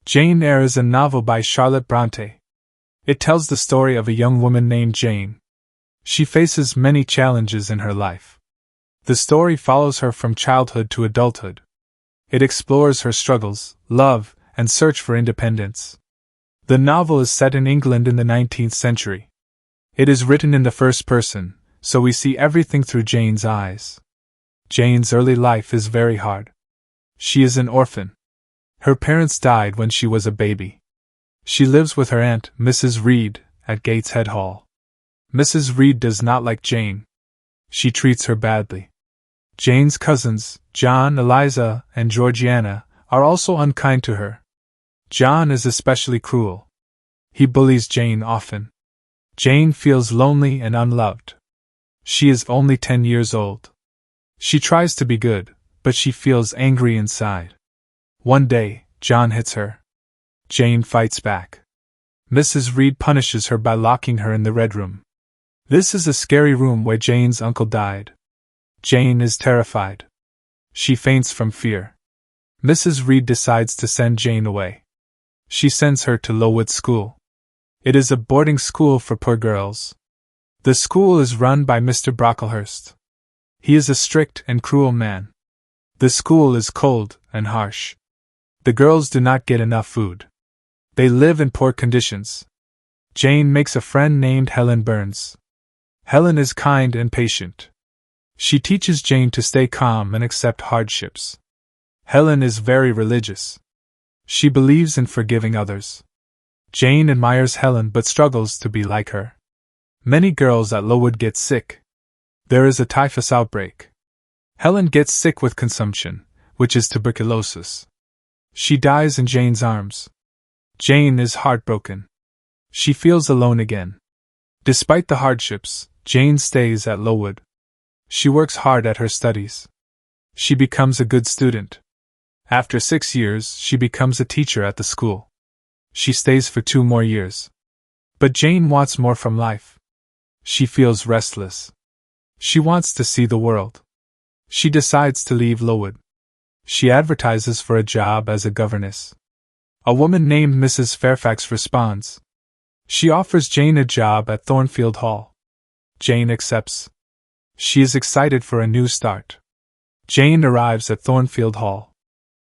Jane Eyre is a novel by Charlotte Brontë. It tells the story of a young woman named Jane. She faces many challenges in her life. The story follows her from childhood to adulthood. It explores her struggles, love, and search for independence. The novel is set in England in the 19th century. It is written in the first person, so we see everything through Jane's eyes. Jane's early life is very hard. She is an orphan. Her parents died when she was a baby. She lives with her aunt, Mrs. Reed, at Gateshead Hall. Mrs. Reed does not like Jane. She treats her badly. Jane's cousins, John, Eliza, and Georgiana, are also unkind to her. John is especially cruel. He bullies Jane often. Jane feels lonely and unloved. She is only 10 years old. She tries to be good, but she feels angry inside. One day, John hits her. Jane fights back. Mrs. Reed punishes her by locking her in the Red Room. This is a scary room where Jane's uncle died. Jane is terrified. She faints from fear. Mrs. Reed decides to send Jane away. She sends her to Lowood School. It is a boarding school for poor girls. The school is run by Mr. Brocklehurst. He is a strict and cruel man. The school is cold and harsh. The girls do not get enough food. They live in poor conditions. Jane makes a friend named Helen Burns. Helen is kind and patient. She teaches Jane to stay calm and accept hardships. Helen is very religious. She believes in forgiving others. Jane admires Helen but struggles to be like her. Many girls at Lowood get sick. There is a typhus outbreak. Helen gets sick with consumption, which is tuberculosis. She dies in Jane's arms. Jane is heartbroken. She feels alone again. Despite the hardships, Jane stays at Lowood. She works hard at her studies. She becomes a good student. After 6 years, she becomes a teacher at the school. She stays for 2 more years. But Jane wants more from life. She feels restless. She wants to see the world. She decides to leave Lowood. She advertises for a job as a governess. A woman named Mrs. Fairfax responds. She offers Jane a job at Thornfield Hall. Jane accepts. She is excited for a new start. Jane arrives at Thornfield Hall.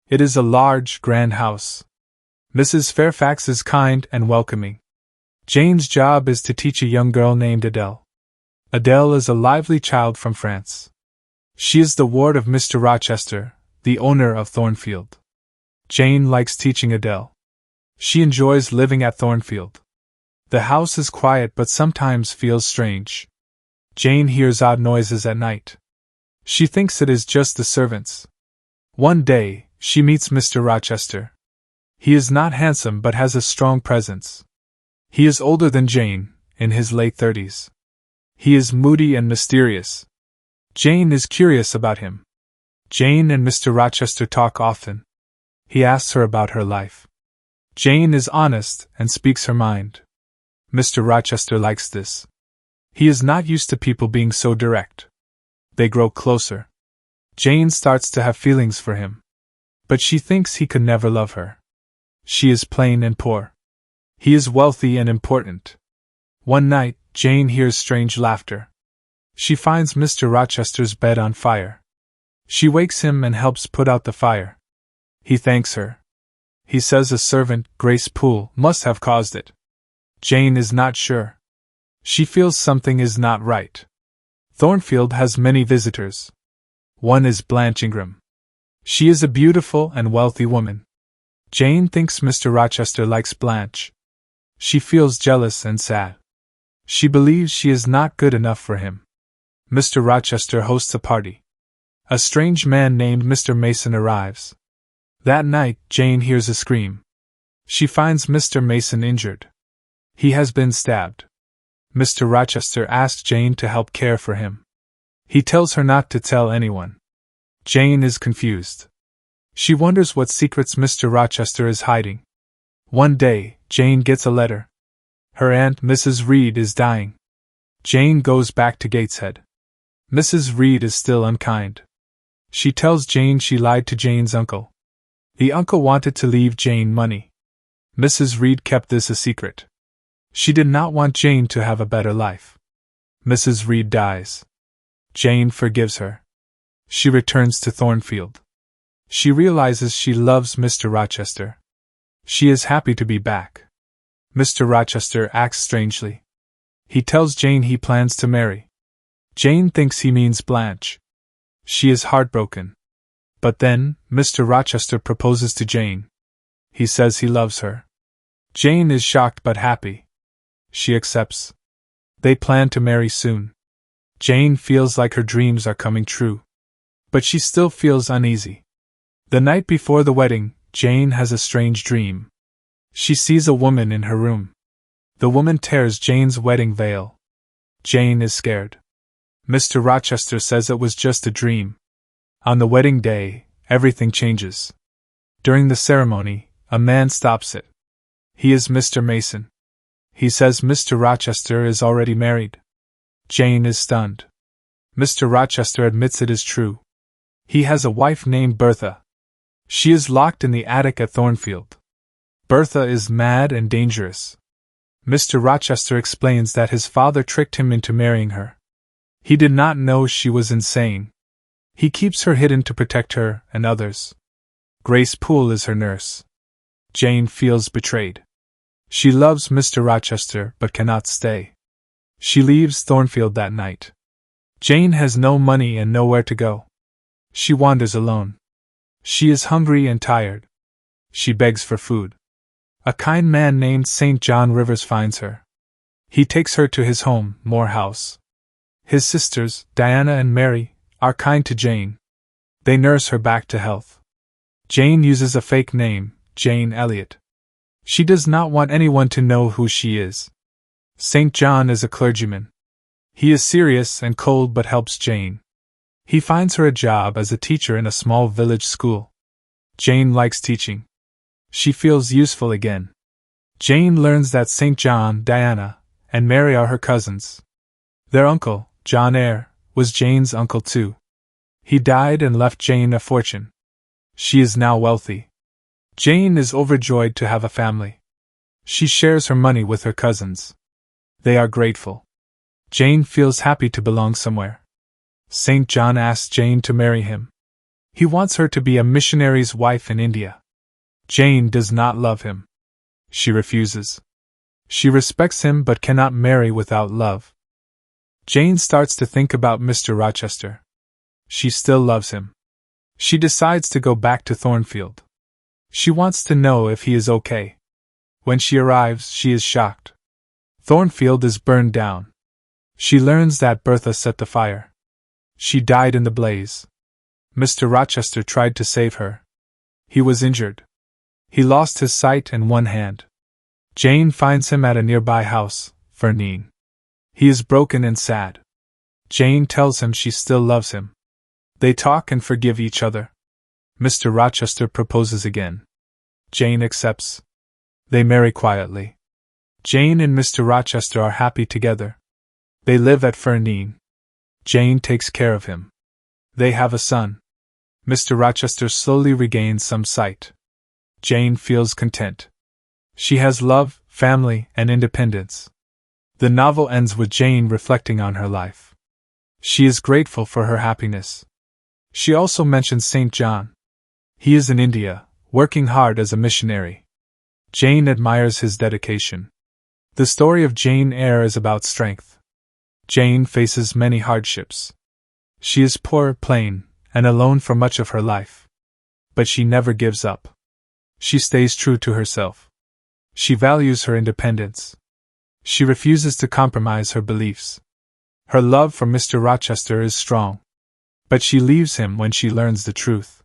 It is a large, grand house. Mrs. Fairfax is kind and welcoming. Jane's job is to teach a young girl named Adele. Adele is a lively child from France. She is the ward of Mr. Rochester, the owner of Thornfield. Jane likes teaching Adele. She enjoys living at Thornfield. The house is quiet but sometimes feels strange. Jane hears odd noises at night. She thinks it is just the servants. One day, she meets Mr. Rochester. He is not handsome but has a strong presence. He is older than Jane, in his late 30s. He is moody and mysterious. Jane is curious about him. Jane and Mr. Rochester talk often. He asks her about her life. Jane is honest and speaks her mind. Mr. Rochester likes this. He is not used to people being so direct. They grow closer. Jane starts to have feelings for him. But she thinks he could never love her. She is plain and poor. He is wealthy and important. One night, Jane hears strange laughter. She finds Mr. Rochester's bed on fire. She wakes him and helps put out the fire. He thanks her. He says a servant, Grace Poole, must have caused it. Jane is not sure. She feels something is not right. Thornfield has many visitors. One is Blanche Ingram. She is a beautiful and wealthy woman. Jane thinks Mr. Rochester likes Blanche. She feels jealous and sad. She believes she is not good enough for him. Mr. Rochester hosts a party. A strange man named Mr. Mason arrives. That night, Jane hears a scream. She finds Mr. Mason injured. He has been stabbed. Mr. Rochester asks Jane to help care for him. He tells her not to tell anyone. Jane is confused. She wonders what secrets Mr. Rochester is hiding. One day, Jane gets a letter. Her aunt, Mrs. Reed, is dying. Jane goes back to Gateshead. Mrs. Reed is still unkind. She tells Jane she lied to Jane's uncle. The uncle wanted to leave Jane money. Mrs. Reed kept this a secret. She did not want Jane to have a better life. Mrs. Reed dies. Jane forgives her. She returns to Thornfield. She realizes she loves Mr. Rochester. She is happy to be back. Mr. Rochester acts strangely. He tells Jane he plans to marry. Jane thinks he means Blanche. She is heartbroken. But then, Mr. Rochester proposes to Jane. He says he loves her. Jane is shocked but happy. She accepts. They plan to marry soon. Jane feels like her dreams are coming true. But she still feels uneasy. The night before the wedding, Jane has a strange dream. She sees a woman in her room. The woman tears Jane's wedding veil. Jane is scared. Mr. Rochester says it was just a dream. On the wedding day, everything changes. During the ceremony, a man stops it. He is Mr. Mason. He says Mr. Rochester is already married. Jane is stunned. Mr. Rochester admits it is true. He has a wife named Bertha. She is locked in the attic at Thornfield. Bertha is mad and dangerous. Mr. Rochester explains that his father tricked him into marrying her. He did not know she was insane. He keeps her hidden to protect her and others. Grace Poole is her nurse. Jane feels betrayed. She loves Mr. Rochester but cannot stay. She leaves Thornfield that night. Jane has no money and nowhere to go. She wanders alone. She is hungry and tired. She begs for food. A kind man named St. John Rivers finds her. He takes her to his home, Moor House. His sisters, Diana and Mary, are kind to Jane. They nurse her back to health. Jane uses a fake name, Jane Elliot. She does not want anyone to know who she is. St. John is a clergyman. He is serious and cold but helps Jane. He finds her a job as a teacher in a small village school. Jane likes teaching. She feels useful again. Jane learns that St. John, Diana, and Mary are her cousins. Their uncle, John Eyre, was Jane's uncle too. He died and left Jane a fortune. She is now wealthy. Jane is overjoyed to have a family. She shares her money with her cousins. They are grateful. Jane feels happy to belong somewhere. St. John asks Jane to marry him. He wants her to be a missionary's wife in India. Jane does not love him. She refuses. She respects him but cannot marry without love. Jane starts to think about Mr. Rochester. She still loves him. She decides to go back to Thornfield. She wants to know if he is okay. When she arrives, she is shocked. Thornfield is burned down. She learns that Bertha set the fire. She died in the blaze. Mr. Rochester tried to save her. He was injured. He lost his sight and one hand. Jane finds him at a nearby house, Fernine. He is broken and sad. Jane tells him she still loves him. They talk and forgive each other. Mr. Rochester proposes again. Jane accepts. They marry quietly. Jane and Mr. Rochester are happy together. They live at Fernine. Jane takes care of him. They have a son. Mr. Rochester slowly regains some sight. Jane feels content. She has love, family, and independence. The novel ends with Jane reflecting on her life. She is grateful for her happiness. She also mentions St. John. He is in India, working hard as a missionary. Jane admires his dedication. The story of Jane Eyre is about strength. Jane faces many hardships. She is poor, plain, and alone for much of her life. But she never gives up. She stays true to herself. She values her independence. She refuses to compromise her beliefs. Her love for Mr. Rochester is strong. But she leaves him when she learns the truth.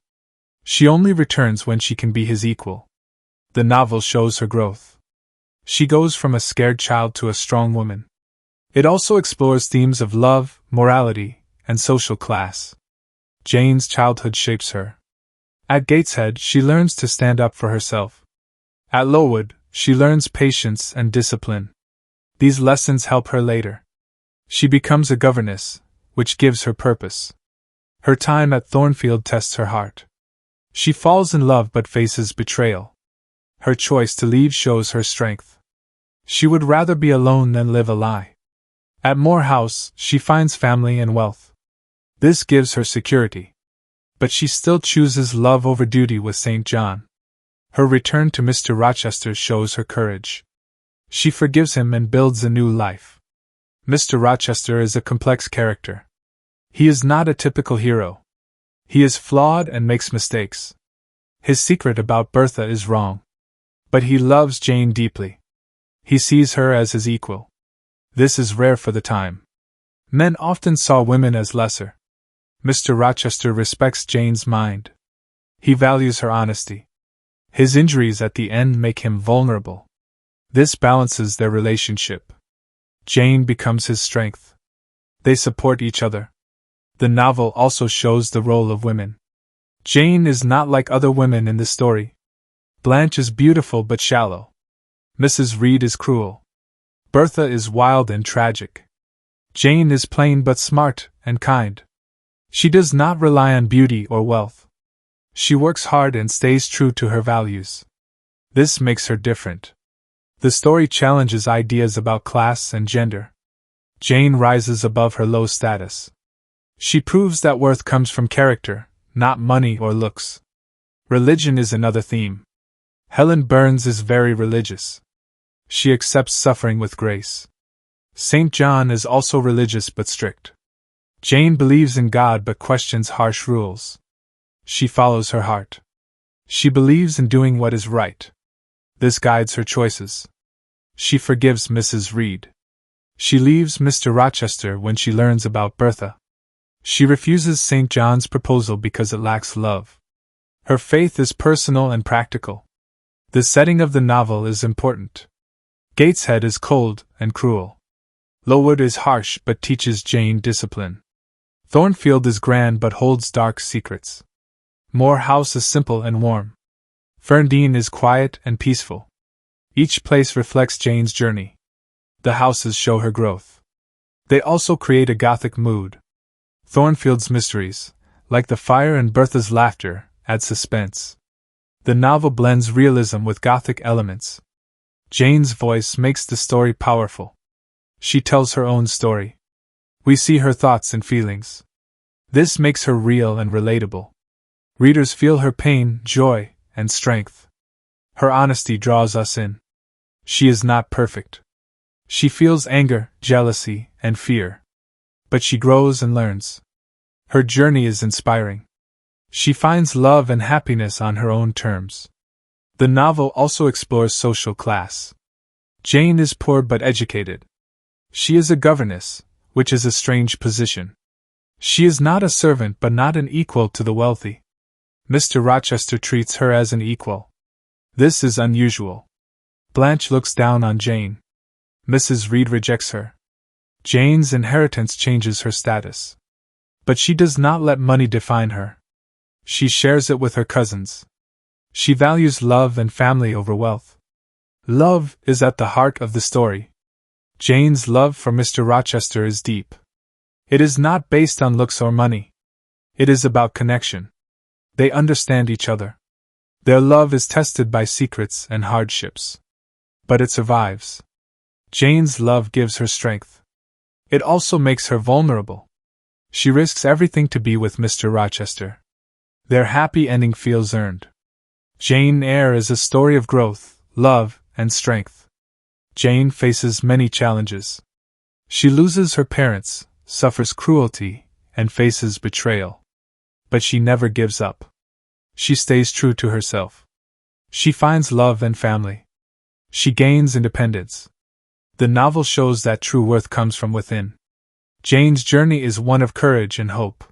She only returns when she can be his equal. The novel shows her growth. She goes from a scared child to a strong woman. It also explores themes of love, morality, and social class. Jane's childhood shapes her. At Gateshead, she learns to stand up for herself. At Lowood, she learns patience and discipline. These lessons help her later. She becomes a governess, which gives her purpose. Her time at Thornfield tests her heart. She falls in love but faces betrayal. Her choice to leave shows her strength. She would rather be alone than live a lie. At Moor House, she finds family and wealth. This gives her security. But she still chooses love over duty with St. John. Her return to Mr. Rochester shows her courage. She forgives him and builds a new life. Mr. Rochester is a complex character. He is not a typical hero. He is flawed and makes mistakes. His secret about Bertha is wrong. But he loves Jane deeply. He sees her as his equal. This is rare for the time. Men often saw women as lesser. Mr. Rochester respects Jane's mind. He values her honesty. His injuries at the end make him vulnerable. This balances their relationship. Jane becomes his strength. They support each other. The novel also shows the role of women. Jane is not like other women in this story. Blanche is beautiful but shallow. Mrs. Reed is cruel. Bertha is wild and tragic. Jane is plain but smart and kind. She does not rely on beauty or wealth. She works hard and stays true to her values. This makes her different. The story challenges ideas about class and gender. Jane rises above her low status. She proves that worth comes from character, not money or looks. Religion is another theme. Helen Burns is very religious. She accepts suffering with grace. St. John is also religious but strict. Jane believes in God but questions harsh rules. She follows her heart. She believes in doing what is right. This guides her choices. She forgives Mrs. Reed. She leaves Mr. Rochester when she learns about Bertha. She refuses St. John's proposal because it lacks love. Her faith is personal and practical. The setting of the novel is important. Gateshead is cold and cruel. Lowood is harsh but teaches Jane discipline. Thornfield is grand but holds dark secrets. Moor House is simple and warm. Ferndean is quiet and peaceful. Each place reflects Jane's journey. The houses show her growth. They also create a gothic mood. Thornfield's mysteries, like the fire and Bertha's laughter, add suspense. The novel blends realism with gothic elements. Jane's voice makes the story powerful. She tells her own story. We see her thoughts and feelings. This makes her real and relatable. Readers feel her pain, joy, and strength. Her honesty draws us in. She is not perfect. She feels anger, jealousy, and fear. But she grows and learns. Her journey is inspiring. She finds love and happiness on her own terms. The novel also explores social class. Jane is poor but educated. She is a governess, which is a strange position. She is not a servant but not an equal to the wealthy. Mr. Rochester treats her as an equal. This is unusual. Blanche looks down on Jane. Mrs. Reed rejects her. Jane's inheritance changes her status. But she does not let money define her. She shares it with her cousins. She values love and family over wealth. Love is at the heart of the story. Jane's love for Mr. Rochester is deep. It is not based on looks or money. It is about connection. They understand each other. Their love is tested by secrets and hardships. But it survives. Jane's love gives her strength. It also makes her vulnerable. She risks everything to be with Mr. Rochester. Their happy ending feels earned. Jane Eyre is a story of growth, love, and strength. Jane faces many challenges. She loses her parents, suffers cruelty, and faces betrayal. But she never gives up. She stays true to herself. She finds love and family. She gains independence. The novel shows that true worth comes from within. Jane's journey is one of courage and hope.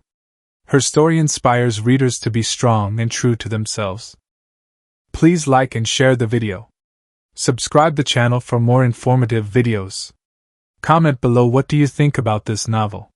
Her story inspires readers to be strong and true to themselves. Please like and share the video. Subscribe the channel for more informative videos. Comment below what do you think about this novel.